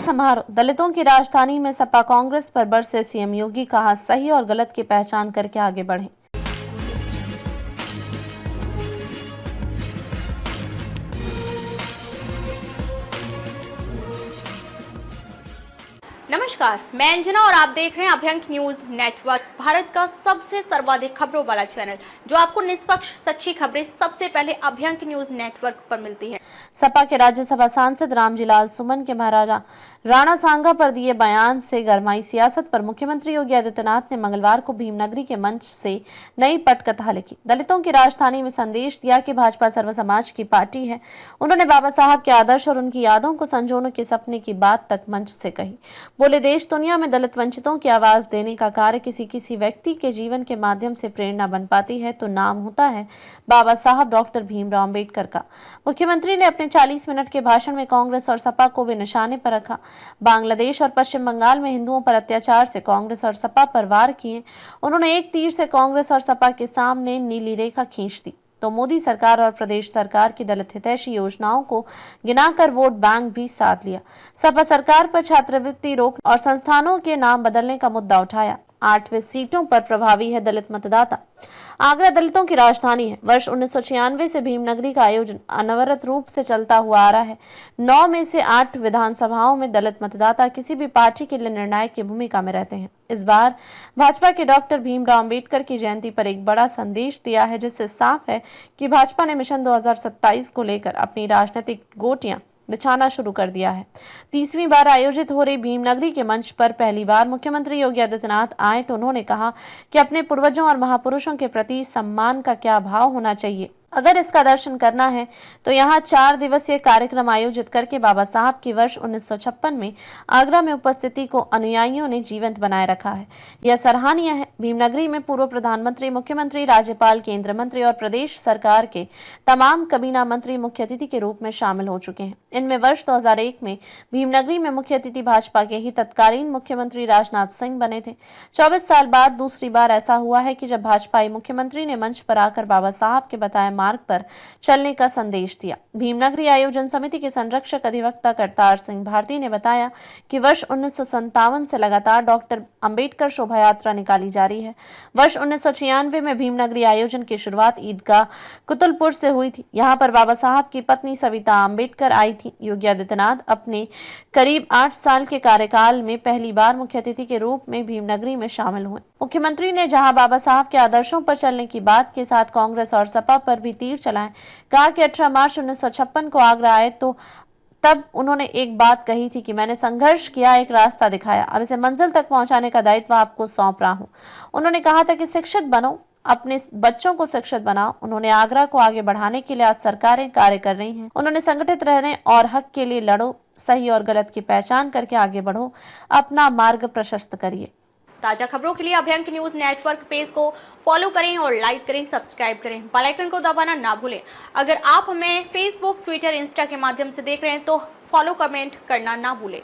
समारोह। दलितों की राजधानी में सपा कांग्रेस पर बरसे सीएम योगी, कहा सही और गलत की पहचान करके आगे बढ़ें। नमस्कार, मैं अंजना और आप देख रहे हैं अभ्यंक न्यूज नेटवर्क, भारत का सबसे सर्वाधिक खबरों वाला चैनल, जो आपको निष्पक्ष सच्ची खबरें सबसे पहले अभ्यंक न्यूज नेटवर्क पर मिलती है। सपा के राज्यसभा सांसद रामजी लाल सुमन के महाराजा राणा सांगा पर दिए बयान से गरमाई सियासत पर मुख्यमंत्री योगी आदित्यनाथ ने मंगलवार को भीमनगरी के मंच से नई पटकथा लिखी। दलितों की राजधानी में संदेश दिया कि भाजपा सर्व समाज की पार्टी है। उन्होंने बाबा साहब के आदर्श और उनकी यादों को संजोने के सपने की बात तक मंच से कही। बोले, देश दुनिया में दलित वंचितों की आवाज देने का कार्य किसी व्यक्ति के जीवन के माध्यम से प्रेरणा बन पाती है तो नाम होता है बाबा साहब डॉक्टर भीमराव अंबेडकर का। मुख्यमंत्री ने अपने 40 मिनट के भाषण में कांग्रेस और सपा को भी निशाने पर रखा। बांग्लादेश और पश्चिम बंगाल में हिंदुओं पर अत्याचार से कांग्रेस और सपा पर वार किए। उन्होंने एक तीर से कांग्रेस और सपा के सामने नीली रेखा खींच दी तो मोदी सरकार और प्रदेश सरकार की दलित हितैषी योजनाओं को गिनाकर वोट बैंक भी साध लिया। सपा सरकार पर छात्रवृत्ति रोक और संस्थानों के नाम बदलने का मुद्दा उठाया। 8वें सीटों पर प्रभावी है दलित मतदाता। आगरा दलितों की राजधानी है। वर्ष 1996 से भीमनगरी का आयोजन अनवरत रूप से चलता हुआ आ रहा है। 9 में से 8 विधानसभाओं में दलित मतदाता किसी भी पार्टी के लिए निर्णायक की भूमिका में रहते हैं। इस बार भाजपा के डॉक्टर भीमराव अंबेडकर की जयंती पर एक बड़ा संदेश दिया है, जिससे साफ है कि भाजपा ने मिशन 2027 को लेकर अपनी राजनीतिक गोटियां बिछाना शुरू कर दिया है। 30वीं बार आयोजित हो रही भीमनगरी के मंच पर पहली बार मुख्यमंत्री योगी आदित्यनाथ आए तो उन्होंने कहा कि अपने पूर्वजों और महापुरुषों के प्रति सम्मान का क्या भाव होना चाहिए। अगर इसका दर्शन करना है तो यहाँ 4 दिवसीय कार्यक्रम आयोजित करके बाबा साहब की वर्ष 1956 में आगरा में उपस्थिति को अनुयायियों ने जीवंत बनाए रखा है। यह सराहनीय है। भीमनगरी में पूर्व प्रधानमंत्री, मुख्यमंत्री, राज्यपाल, केंद्र मंत्री और प्रदेश सरकार के तमाम कबीना मंत्री मुख्य अतिथि के रूप में शामिल हो चुके हैं। इनमें वर्ष 2001 में भीमनगरी में मुख्य अतिथि भाजपा के ही तत्कालीन मुख्यमंत्री राजनाथ सिंह बने थे। 24 साल बाद दूसरी बार ऐसा हुआ है कि जब भाजपाई मुख्यमंत्री ने मंच पर आकर बाबा साहब के बताए मार्ग पर चलने का संदेश दिया। भीमनगरी आयोजन समिति के संरक्षक अधिवक्ता करतार सिंह भारती ने बताया कि वर्ष 1957 से लगातार डॉक्टर अंबेडकर शोभा यात्रा निकाली जा रही है। वर्ष 1996 में भीमनगरी आयोजन की शुरुआत ईदगाह कुतुलपुर से हुई थी। यहाँ पर बाबा साहब की पत्नी सविता अंबेडकर आई थी। योगी आदित्यनाथ अपने करीब 8 साल के कार्यकाल में पहली बार मुख्य अतिथि के रूप में भीमनगरी में शामिल हुए। मुख्यमंत्री ने जहां बाबा साहब के आदर्शों पर चलने की बात के साथ कांग्रेस और सपा पर भी तीर चलाएं। कहा कि 18 मार्च 1956 को आगरा आए तो तब उन्होंने एक बात कही थी कि मैंने संघर्ष किया, एक रास्ता दिखाया, अब इसे मंजिल तक पहुंचाने का दायित्व आपको सौंप रहा हूं। उन्होंने कहा था कि शिक्षित बनो, अपने बच्चों को शिक्षित बनाओ। उन्होंने आगरा को आगे बढ़ाने के लिए आज सरकारें कार्य कर रही हैं। उन्होंने संगठित रहने और हक के लिए लड़ो, सही और गलत की पहचान करके आगे बढ़ो, अपना मार्ग प्रशस्त करिए। ताजा खबरों के लिए अभ्यंक न्यूज नेटवर्क पेज को फॉलो करें और लाइक करें, सब्सक्राइब करें, बेल आइकन को दबाना ना भूलें। अगर आप हमें फेसबुक, ट्विटर, इंस्टा के माध्यम से देख रहे हैं तो फॉलो, कमेंट करना ना भूलें।